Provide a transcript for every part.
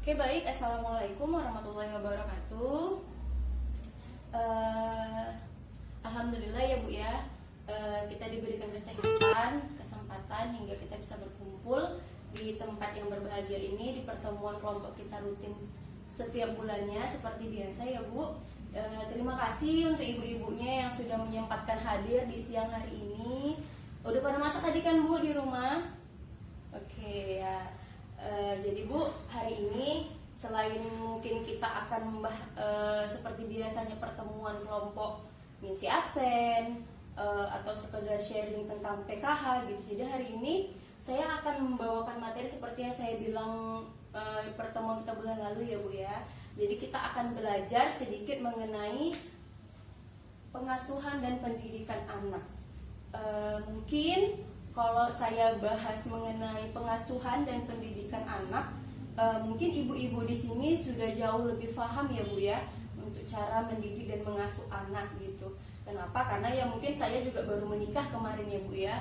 Oke, baik. Assalamualaikum warahmatullahi wabarakatuh. Alhamdulillah ya Bu ya, kita diberikan kesempatan hingga kita bisa berkumpul di tempat yang berbahagia ini, di pertemuan kelompok kita rutin setiap bulannya seperti biasa ya Bu. Terima kasih untuk ibu-ibunya yang sudah menyempatkan hadir di siang hari ini. Udah pada masak tadi kan Bu di rumah? Oke ya. Jadi Bu, hari ini selain mungkin kita akan seperti biasanya pertemuan kelompok ngisi absen atau sekedar sharing tentang PKH gitu. Jadi hari ini saya akan membawakan materi seperti yang saya bilang pertemuan kita bulan lalu ya Bu ya. Jadi kita akan belajar sedikit mengenai pengasuhan dan pendidikan anak. Mungkin kalau saya bahas mengenai pengasuhan dan pendidikan anak, mungkin ibu-ibu di sini sudah jauh lebih paham ya Bu ya untuk cara mendidik dan mengasuh anak gitu. Kenapa? Karena ya mungkin saya juga baru menikah kemarin ya Bu ya.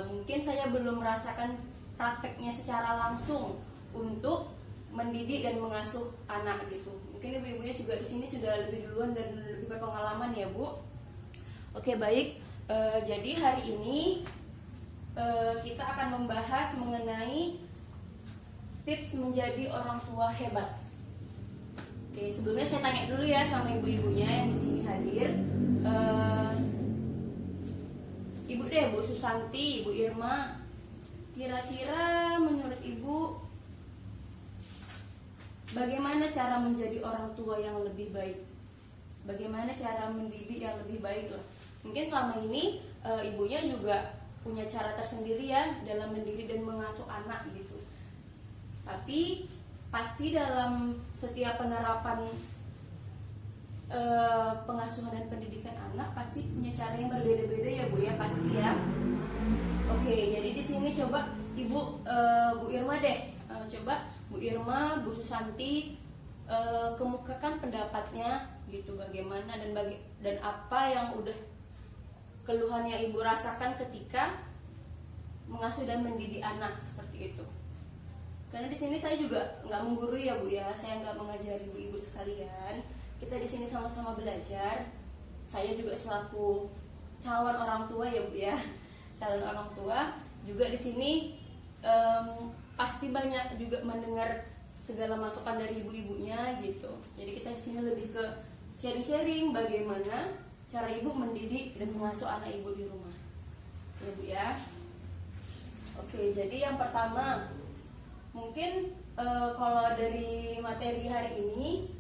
Mungkin saya belum merasakan prakteknya secara langsung untuk mendidik dan mengasuh anak gitu. Mungkin ibu-ibunya juga di sini sudah lebih duluan dan lebih berpengalaman ya Bu. Oke, baik. Jadi hari ini kita akan membahas mengenai tips menjadi orang tua hebat. Oke, sebelumnya saya tanya dulu ya sama ibu-ibunya yang di sini hadir. Ibu deh, Bu Susanti, Ibu Irma, kira-kira menurut Ibu bagaimana cara menjadi orang tua yang lebih baik? Bagaimana cara mendidik yang lebih baik lah? Mungkin selama ini ibunya juga punya cara tersendiri ya dalam mendidik dan mengasuh anak gitu. Tapi pasti dalam setiap penerapan pengasuhan dan pendidikan anak pasti punya cara yang berbeda-beda ya Bu ya, pasti ya. Oke, jadi di sini coba Ibu Bu Irma deh, coba Bu Irma, Bu Susanti kemukakan pendapatnya gitu, bagaimana dan apa yang udah keluhan yang Ibu rasakan ketika mengasuh dan mendidik anak seperti itu. Karena di sini saya juga nggak menggurui ya Bu ya, saya nggak mengajari ibu-ibu sekalian. Kita di sini sama-sama belajar. Saya juga selaku calon orang tua ya Bu ya, calon orang tua juga di sini pasti banyak juga mendengar segala masukan dari ibu-ibunya gitu. Jadi kita di sini lebih ke sharing-sharing bagaimana cara ibu mendidik dan mengasuh anak ibu di rumah ya Bu ya. Oke, jadi yang pertama mungkin kalau dari materi hari ini,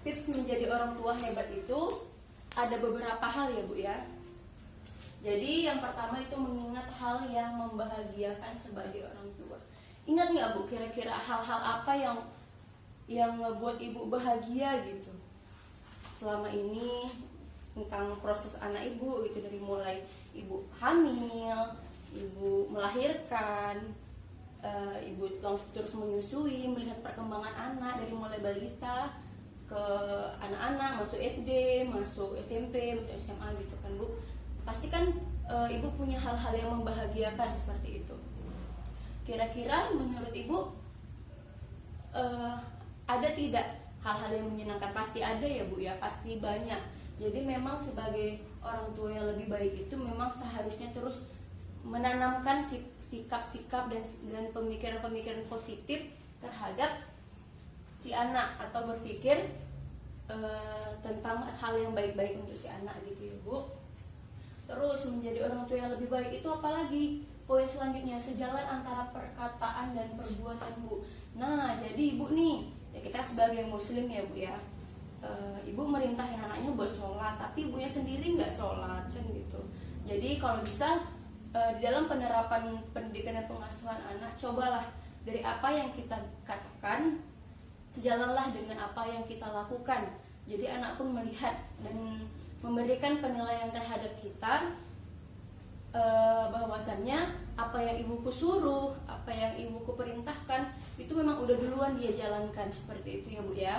tips menjadi orang tua hebat itu ada beberapa hal ya Bu ya. Jadi yang pertama itu mengingat hal yang membahagiakan sebagai orang tua. Ingat nggak Bu kira-kira hal-hal apa yang ngebuat ibu bahagia gitu selama ini tentang proses anak ibu gitu, dari mulai ibu hamil, ibu melahirkan, ibu terus menyusui, melihat perkembangan anak dari mulai balita ke anak-anak masuk SD, masuk SMP, masuk SMA gitu kan Bu. Pasti kan ibu punya hal-hal yang membahagiakan seperti itu. Kira-kira menurut ibu ada tidak hal-hal yang menyenangkan? Pasti ada ya Bu ya, pasti banyak. Jadi memang sebagai orang tua yang lebih baik itu memang seharusnya terus menanamkan sikap-sikap dan pemikiran-pemikiran positif terhadap si anak, atau berpikir tentang hal yang baik-baik untuk si anak gitu ya Bu. Terus menjadi orang tua yang lebih baik itu apalagi? Poin selanjutnya, sejalan antara perkataan dan perbuatan Bu. Nah, jadi Ibu nih, ya kita sebagai muslim ya Bu ya, ibu merintahin anaknya buat sholat, tapi ibunya sendiri nggak sholat kan gitu. Jadi kalau bisa di dalam penerapan pendidikan dan pengasuhan anak, cobalah dari apa yang kita katakan sejalanlah dengan apa yang kita lakukan. Jadi anak pun melihat dan memberikan penilaian terhadap kita, bahwasannya apa yang ibuku suruh, apa yang ibuku perintahkan itu memang udah duluan dia jalankan, seperti itu ya Bu ya.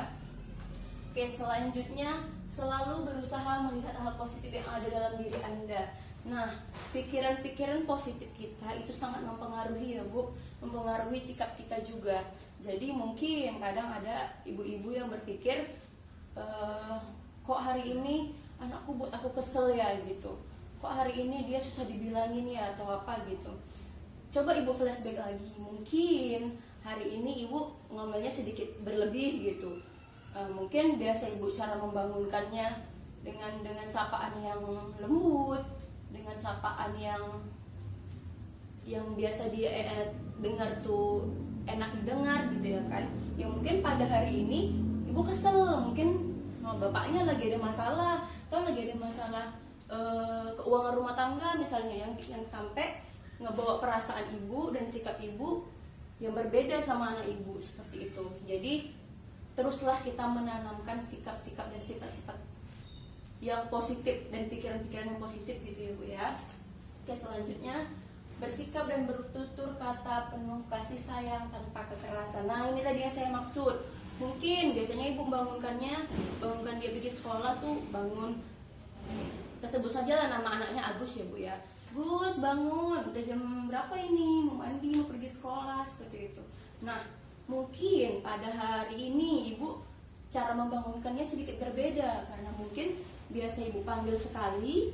Oke, selanjutnya selalu berusaha melihat hal positif yang ada dalam diri Anda. Nah, pikiran-pikiran positif kita itu sangat mempengaruhi ya Bu, mempengaruhi sikap kita juga. Jadi mungkin kadang ada ibu-ibu yang berpikir, kok hari ini anakku buat aku kesel ya gitu, kok hari ini dia susah dibilangin ya atau apa gitu. Coba ibu flashback lagi, mungkin hari ini ibu ngomelnya sedikit berlebih gitu. Mungkin biasa ibu cara membangunkannya dengan sapaan yang lembut, dengan sapaan yang biasa dia dengar tuh enak didengar gitu ya kan. Ya mungkin pada hari ini ibu kesel, mungkin sama bapaknya lagi ada masalah, atau lagi ada masalah keuangan rumah tangga misalnya, yang sampai ngebawa perasaan ibu dan sikap ibu yang berbeda sama anak ibu seperti itu. Jadi teruslah kita menanamkan sikap-sikap dan sifat-sifat yang positif dan pikiran-pikiran yang positif gitu ya Bu ya. Oke, selanjutnya bersikap dan bertutur kata penuh kasih sayang tanpa kekerasan. Nah ini tadi yang saya maksud. Mungkin biasanya ibu bangunkan dia pergi sekolah tuh, bangun, kita sebut saja lah nama anaknya Agus ya Bu ya. Gus bangun, udah jam berapa ini, mau mandi, mau pergi sekolah, seperti itu. Nah mungkin pada hari ini ibu cara membangunkannya sedikit berbeda, karena mungkin biasa ibu panggil sekali,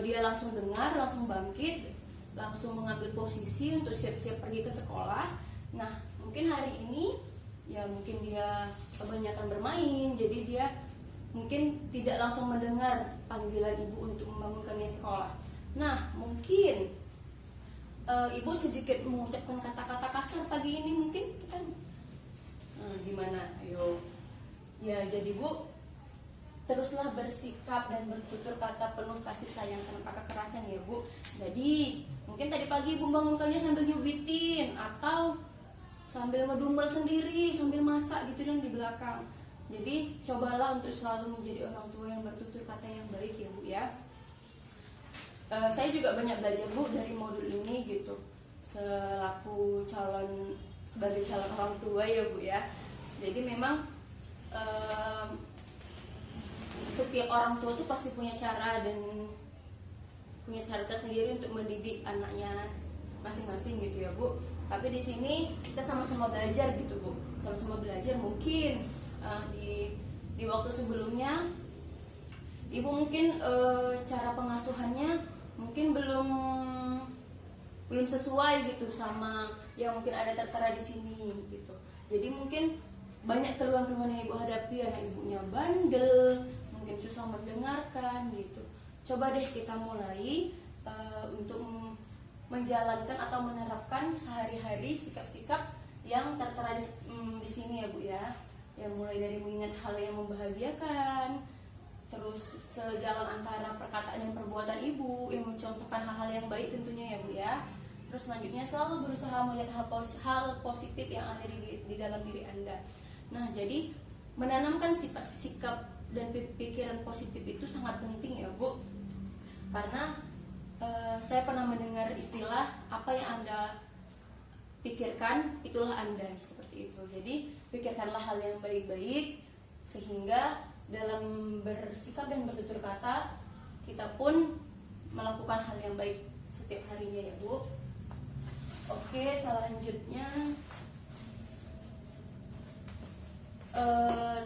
dia langsung dengar, langsung bangkit, langsung mengambil posisi untuk siap-siap pergi ke sekolah. Nah mungkin hari ini ya mungkin dia kebanyakan bermain, jadi dia mungkin tidak langsung mendengar panggilan ibu untuk membangunkannya sekolah. Nah mungkin ibu sedikit mengucapkan kata-kata kasar pagi ini, mungkin kita gimana? Ayo ya, jadi Bu teruslah bersikap dan bertutur kata penuh kasih sayang tanpa kekerasan ya Bu. Jadi mungkin tadi pagi ibu bangunkannya sambil nyubitin atau sambil ngedumel sendiri, sambil masak gitu yang di belakang. Jadi cobalah untuk selalu menjadi orang tua yang bertutur kata yang baik ya Bu ya. Saya juga banyak belajar Bu dari modul ini gitu, selaku sebagai calon orang tua ya Bu ya. Jadi memang setiap orang tua tuh pasti punya cara tersendiri untuk mendidik anaknya masing-masing gitu ya Bu. Tapi di sini kita sama-sama belajar gitu Bu, sama-sama belajar. Mungkin di waktu sebelumnya ibu mungkin cara pengasuhannya mungkin belum sesuai gitu sama yang mungkin ada tertera di sini gitu. Jadi mungkin banyak keluhan-keluhan yang ibu hadapi, anak ibunya bandel, mungkin susah mendengarkan gitu. Coba deh kita mulai untuk menjalankan atau menerapkan sehari-hari sikap-sikap yang tertera di sini ya Bu ya. Yang mulai dari mengingat hal yang membahagiakan, terus sejalan antara perkataan dan perbuatan ibu yang mencontohkan hal-hal yang baik tentunya ya Bu ya. Terus selanjutnya selalu berusaha melihat hal positif yang ada di dalam diri Anda. Nah jadi menanamkan sikap dan pikiran positif itu sangat penting ya Bu. Karena saya pernah mendengar istilah apa yang Anda pikirkan itulah Anda, seperti itu. Jadi pikirkanlah hal yang baik-baik sehingga dalam bersikap dan bertutur kata kita pun melakukan hal yang baik setiap harinya ya Bu. Oke, selanjutnya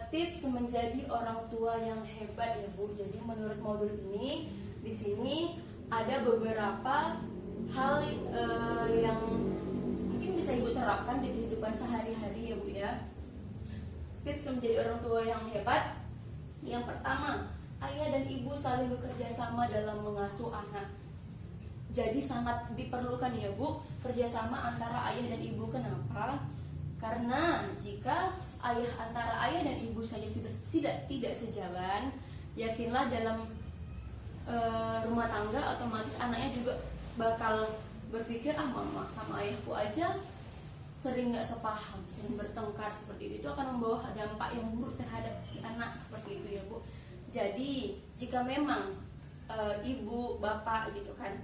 tips menjadi orang tua yang hebat ya Bu. Jadi menurut modul ini di sini ada beberapa hal yang mungkin bisa Ibu terapkan di kehidupan sehari-hari ya Bu ya. Tips menjadi orang tua yang hebat. Yang pertama, ayah dan ibu saling bekerja sama dalam mengasuh anak. Jadi sangat diperlukan ya Bu kerjasama antara ayah dan ibu. Kenapa? Karena jika antara ayah dan ibu saja sudah tidak sejalan, yakinlah dalam rumah tangga otomatis anaknya juga bakal berpikir mama sama ayahku aja sering nggak sepaham, sering bertengkar seperti itu akan membawa dampak yang buruk terhadap si anak seperti itu ya Bu. Jadi jika memang ibu bapak gitu kan,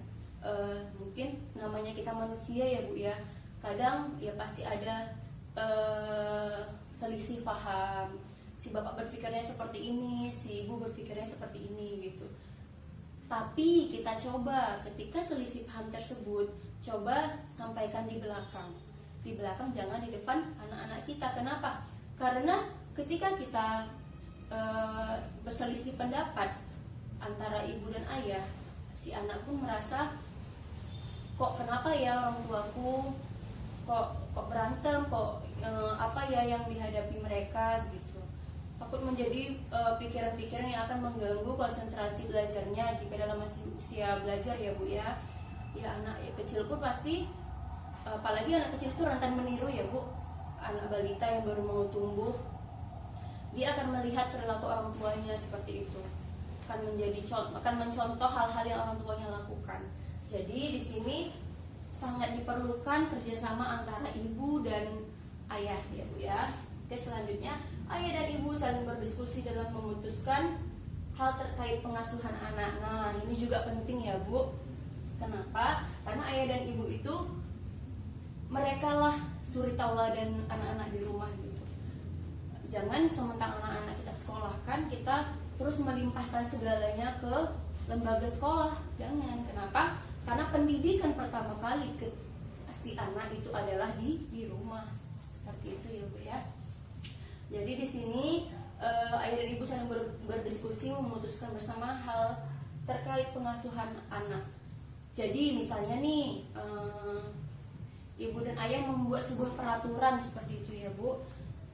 mungkin namanya kita manusia ya Bu ya, kadang ya pasti ada selisih paham, si bapak berpikirnya seperti ini, si ibu berpikirnya seperti ini gitu. Tapi kita coba ketika selisih paham tersebut, coba sampaikan di belakang. di belakang, jangan di depan anak-anak kita. Kenapa? Karena ketika kita berselisih pendapat antara ibu dan ayah, si anak pun merasa, kok kenapa ya orang tuaku kok berantem, kok apa ya yang dihadapi mereka gitu. Takut menjadi pikiran-pikiran yang akan mengganggu konsentrasi belajarnya jika dalam masih usia belajar ya Bu ya. Ya anak kecil pun pasti, apalagi anak kecil itu rentan meniru ya Bu. Anak balita yang baru mau tumbuh, dia akan melihat perilaku orang tuanya seperti itu, akan mencontoh hal-hal yang orang tuanya lakukan. Jadi di sini sangat diperlukan kerjasama antara ibu dan ayah ya Bu ya. Oke, selanjutnya ayah dan ibu saling berdiskusi dalam memutuskan hal terkait pengasuhan anak. Nah ini juga penting ya Bu. Kenapa? Karena ayah dan ibu itu mereka lah suri tauladan anak-anak di rumah gitu. Jangan sementara anak-anak kita sekolahkan, kita terus melimpahkan segalanya ke lembaga sekolah. Jangan. Kenapa? Karena pendidikan pertama kali ke si anak itu adalah di rumah. Seperti itu ya Bu ya. Jadi di sini ayah dan ibu saling berdiskusi memutuskan bersama hal terkait pengasuhan anak. Jadi misalnya nih ibu dan ayah membuat sebuah peraturan seperti itu ya Bu.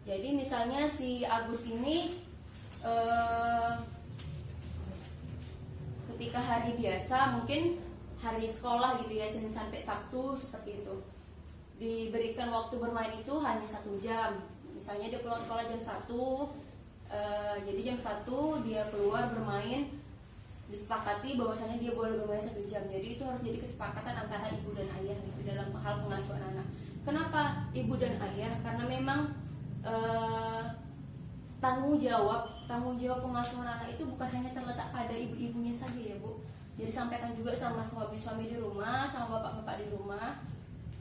Jadi misalnya si Agus ini ketika hari biasa, mungkin hari sekolah gitu ya, Senin sampai Sabtu seperti itu, diberikan waktu bermain itu hanya 1 jam. Misalnya dia pulang sekolah jam 1, jadi jam 1 dia keluar bermain, disepakati bahwasanya dia boleh bermain 1 jam. Jadi itu harus jadi kesepakatan antara ibu dan ayah gitu dalam hal pengasuhan anak. Kenapa ibu dan ayah? Karena memang tanggung jawab pengasuhan anak itu bukan hanya terletak pada ibu-ibunya saja ya Bu. Jadi sampaikan juga sama suami-suami di rumah, sama bapak-bapak di rumah,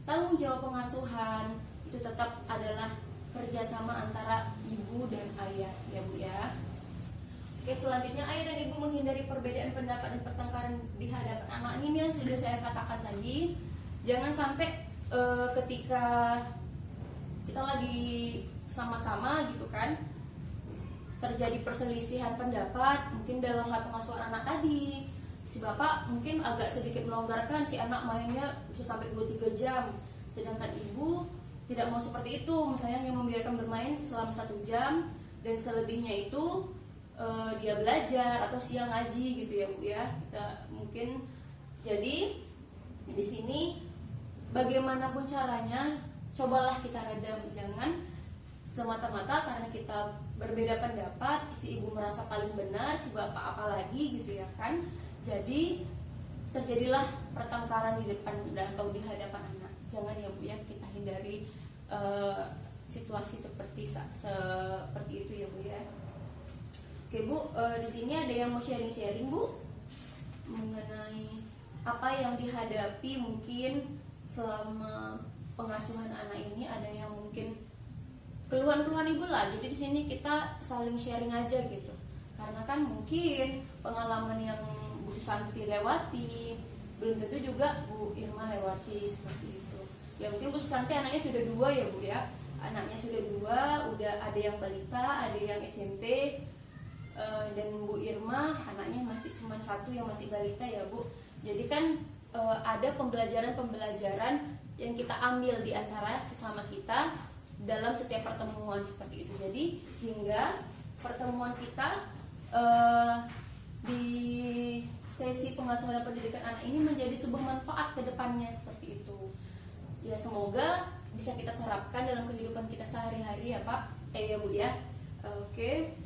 tanggung jawab pengasuhan itu tetap adalah kerjasama antara ibu dan ayah ya Bu ya. Oke, selanjutnya ayah dan ibu menghindari perbedaan pendapat dan pertengkaran di hadapan anak. Ini yang sudah saya katakan tadi. Jangan sampai ketika kita lagi sama-sama gitu kan, terjadi perselisihan pendapat, mungkin dalam hal pengasuhan anak tadi, si bapak mungkin agak sedikit melonggarkan, si anak mainnya bisa sampai 2-3 jam, sedangkan ibu tidak mau seperti itu, misalnya yang membiarkan bermain selama 1 jam dan selebihnya itu dia belajar atau siang ngaji gitu ya Bu ya. Kita mungkin jadi di sini bagaimanapun caranya cobalah kita redam, jangan semata-mata karena kita berbeda pendapat si ibu merasa paling benar, si bapak apalagi gitu ya kan. Jadi terjadilah pertengkaran di depan atau di hadapan anak. Jangan ya Bu ya, kita hindari situasi seperti itu ya Bu ya. Oke Bu, di sini ada yang mau sharing-sharing Bu mengenai apa yang dihadapi mungkin selama pengasuhan anak ini. Ada yang mungkin keluhan-keluhan ibu lah. Jadi di sini kita saling sharing aja gitu. Karena kan mungkin pengalaman yang Bu Susanti lewati belum tentu juga Bu Irma lewati seperti itu. Ya mungkin Bu Susanti anaknya sudah 2 ya Bu ya. Anaknya sudah 2, udah ada yang balita, ada yang SMP. Dan Bu Irma anaknya masih cuma 1 yang masih balita ya Bu. Jadi kan ada pembelajaran yang kita ambil di antara sesama kita dalam setiap pertemuan seperti itu. Jadi hingga pertemuan kita di sesi pengasuhan dan pendidikan anak ini menjadi sebuah manfaat ke depannya seperti itu. Ya semoga bisa kita terapkan dalam kehidupan kita sehari-hari ya Pak. Ya Bu ya. Oke.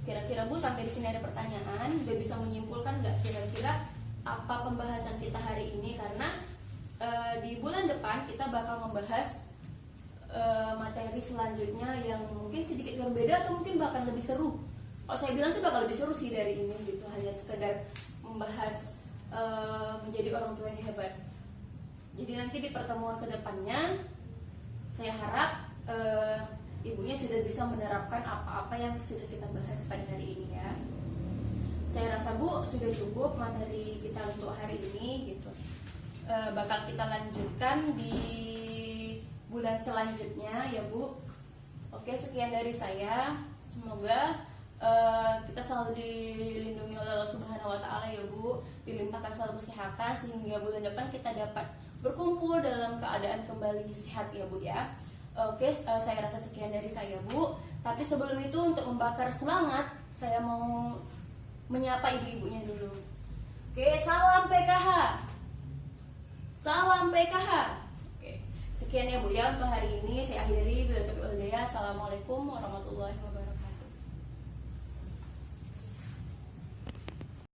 Kira-kira Bu sampai di sini ada pertanyaan, udah bisa menyimpulkan nggak kira-kira apa pembahasan kita hari ini? Karena di bulan depan kita bakal membahas materi selanjutnya yang mungkin sedikit berbeda atau mungkin bahkan lebih seru. Kalau saya bilang sih bakal lebih seru sih dari ini gitu, hanya sekedar membahas menjadi orang tua yang hebat. Jadi nanti di pertemuan kedepannya saya harap ibunya sudah bisa menerapkan apa-apa yang sudah kita bahas pada hari ini ya. Saya rasa Bu sudah cukup materi kita untuk hari ini gitu. bakal kita lanjutkan di bulan selanjutnya ya Bu. Oke, sekian dari saya. Semoga kita selalu dilindungi oleh Allah Subhanahu wa Ta'ala ya Bu, dilimpahkan selalu kesehatan sehingga bulan depan kita dapat berkumpul dalam keadaan kembali sehat ya Bu ya. Oke, saya rasa sekian dari saya Bu. Tapi sebelum itu, untuk membakar semangat, saya mau menyapa ibu-ibunya dulu. Oke, salam PKH. Salam PKH. Oke, sekian ya Bu ya untuk hari ini. Saya akhiri. Assalamualaikum warahmatullahi wabarakatuh.